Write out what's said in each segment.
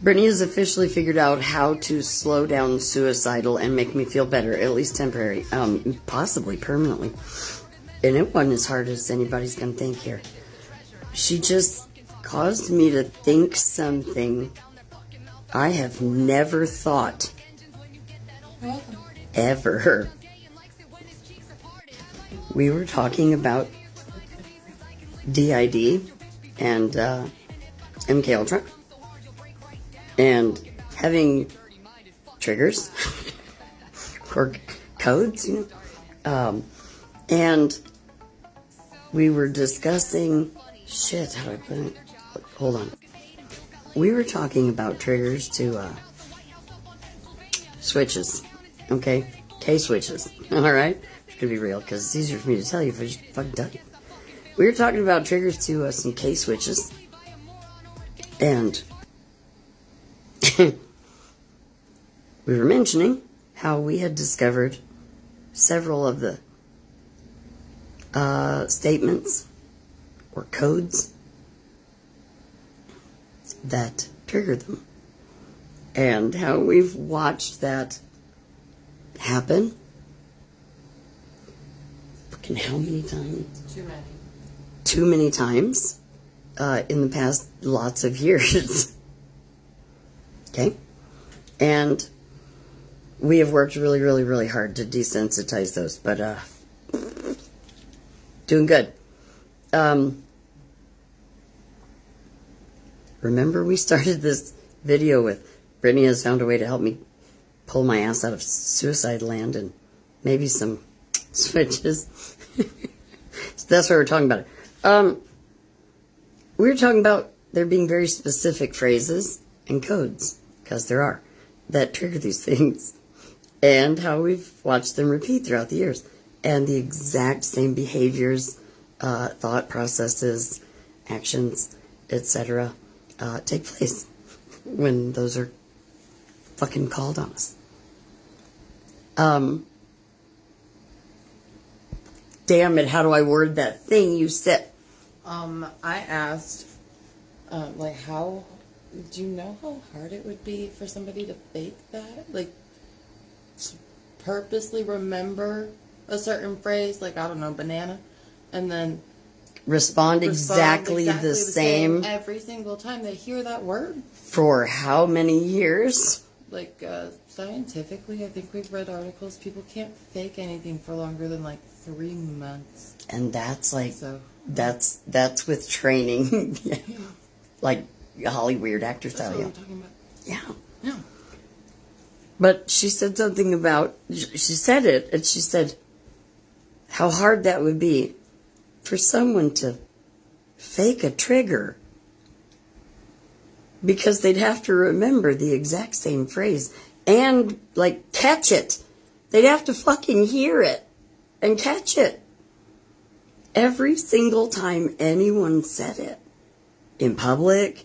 Brittany has officially figured out how to slow down suicidal and make me feel better, at least temporary, possibly permanently. And it wasn't as hard as anybody's going to think here. She just caused me to think something I have never thought ever. We were talking about DID and MK Ultra and having triggers or codes, you know. And we were discussing shit. How do I put it? Hold on. We were talking about triggers to switches. Okay, K switches. All right, which could be real because it's easier for me to tell you if I just fucking tell you. We were talking about triggers to some K switches, and we were mentioning how we had discovered several of the statements or codes that trigger them, and how we've watched that happen. Fucking how many times? Too many. Too many times in the past lots of years. Okay? And we have worked really, really, really hard to desensitize those, but doing good. Remember we started this video with Brittany has found a way to help me pull my ass out of suicide land and maybe some switches. So that's why we're talking about it. We were talking about there being very specific phrases and codes, because there are, that trigger these things, and how we've watched them repeat throughout the years, and the exact same behaviors, thought processes, actions, etc. Take place when those are fucking called on us. Damn it, how do I word that thing you said? I asked, like, how, do you know how hard it would be for somebody to fake that? Like, to purposely remember a certain phrase, like, I don't know, banana, and then Respond exactly the same every single time they hear that word. For how many years? Like, scientifically, I think we've read articles, people can't fake anything for longer than, like, 3 months. And that's like, so, that's with training. Yeah. Like Holly weird actor style. That's what I'm talking about. Yeah. Yeah. But she said something about, she said it, and she said how hard that would be for someone to fake a trigger, because they'd have to remember the exact same phrase and, like, catch it. They'd have to fucking hear it and catch it every single time anyone said it. In public,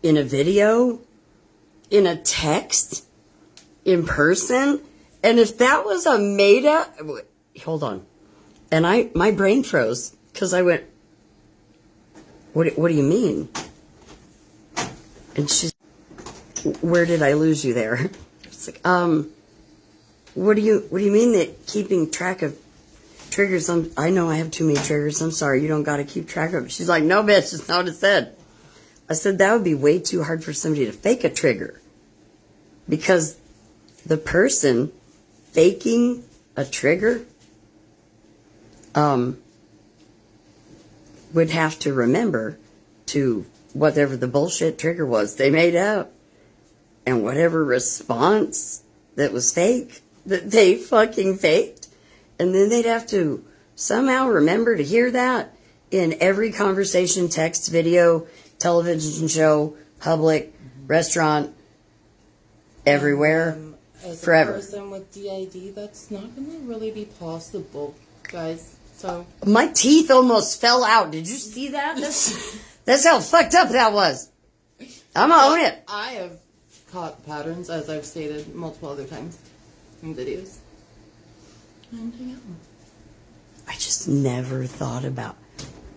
in a video, in a text, in person. And if that was a made up... Hold on. And my brain froze, because I went, what do you mean? And she's, where did I lose you there? It's like, what do you mean that keeping track of triggers? I know I have too many triggers. I'm sorry, you don't got to keep track of it. She's like, no, bitch, that's not what it said. I said, that would be way too hard for somebody to fake a trigger, because the person faking a trigger would have to remember to whatever the bullshit trigger was they made up, and whatever response that was fake, that they fucking faked, and then they'd have to somehow remember to hear that in every conversation, text, video, television show, public, restaurant, everywhere, forever. As a person with DID, that's not going to really be possible, guys. So my teeth almost fell out. Did you see that? That's how fucked up that was. I'm gonna own it. I have caught patterns, as I've stated multiple other times in videos. And yeah. I just never thought about.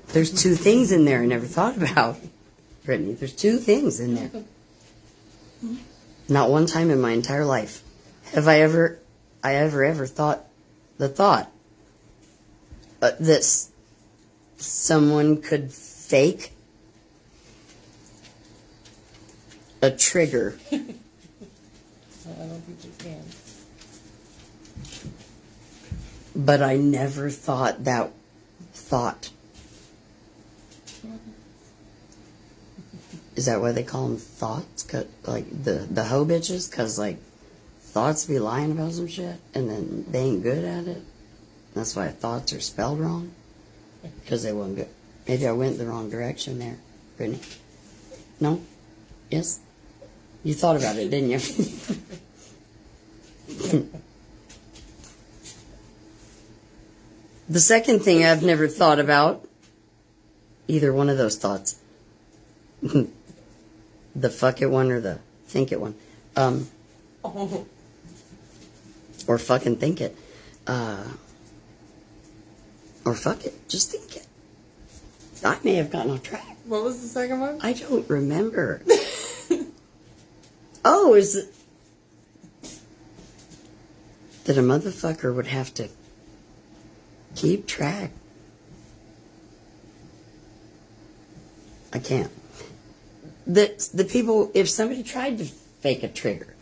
There's two things in there I never thought about. Brittany, there's two things in there. Not one time in my entire life have I ever thought the thought that someone could fake a trigger. I don't think you can. But I never thought that thought. Is that why they call them thoughts? 'Cause, like the hoe bitches? Because like thoughts be lying about some shit and then they ain't good at it. That's why thoughts are spelled wrong. Because they weren't good. Maybe I went the wrong direction there, Brittany. No? Yes? You thought about it, didn't you? The second thing I've never thought about, either one of those thoughts, the fuck it one or the think it one, or fucking think it, or fuck it, just think it. I may have gotten off track. What was the second one? I don't remember. Oh, is it that a motherfucker would have to keep track? I can't. The people, if somebody tried to fake a trigger,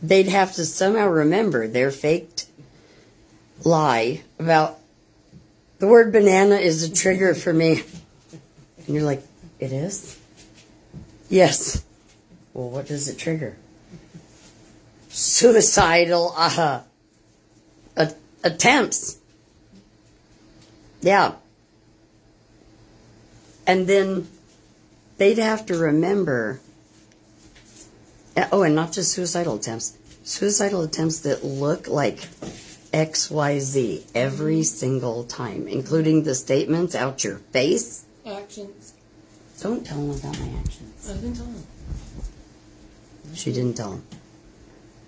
they'd have to somehow remember their faked lie about the word banana is a trigger for me. And you're like, it is? Yes. Well, what does it trigger? Suicidal attempts. Yeah. And then they'd have to remember, oh, and not just suicidal attempts that look like XYZ every single time, including the statements out your face. Actions. Don't tell them about my actions. I didn't tell them. She didn't tell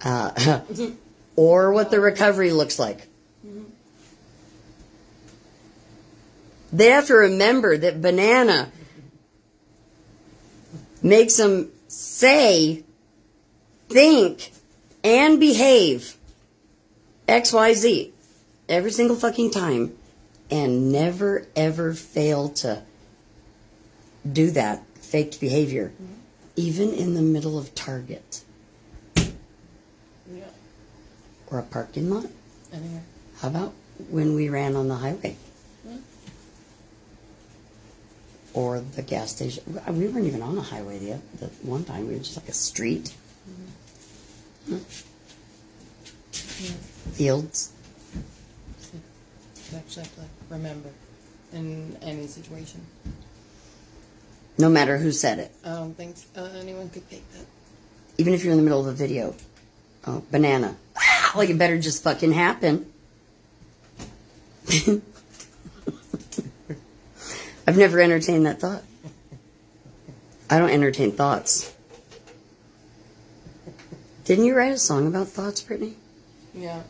him. Or what the recovery looks like. They have to remember that banana makes them say, think, and behave XYZ every single fucking time and never ever fail to do that faked behavior. Even in the middle of Target. Yeah. Or a parking lot. Anywhere. How about when we ran on the highway? Yeah. Or the gas station. We weren't even on a highway the one time. We were just like a street. Mm-hmm. Yeah. Fields. You actually have to remember in any situation. No matter who said it. I don't think anyone could fake that. Even if you're in the middle of a video. Oh, banana. Like it better just fucking happen. I've never entertained that thought. I don't entertain thoughts. Didn't you write a song about thoughts, Brittany? Yeah.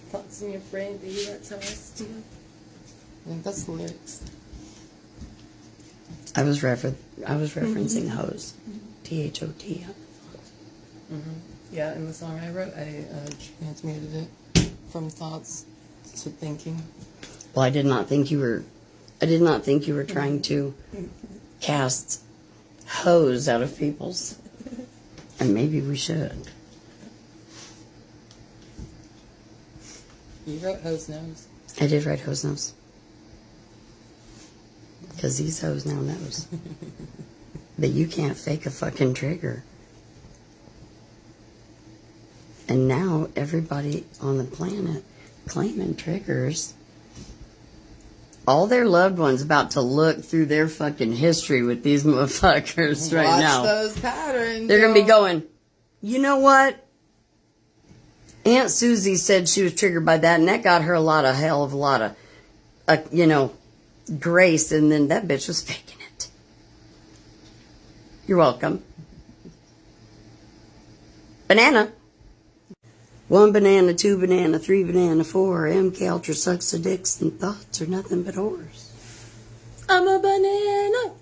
Thoughts in your brain, baby, that's how I steal. I think that's the lyrics. I was referencing hose. T-H-O-T. Yeah, in the song I wrote, I transmuted it from thoughts to thinking. Well, I did not think you were trying to cast hose out of people's. And maybe we should. You wrote Hose Nose. I did write hose nose. Because these hoes now knows that you can't fake a fucking trigger. And now everybody on the planet claiming triggers. All their loved ones about to look through their fucking history with these motherfuckers right now. Watch those patterns. They're going to be going, you know what? Aunt Susie said she was triggered by that, and that got her a hell of a lot of, grace, and then that bitch was faking it. You're welcome. Banana. 1 banana, 2 banana, 3 banana, 4. MK Ultra sucks the dicks, and thoughts are nothing but whores. I'm a banana.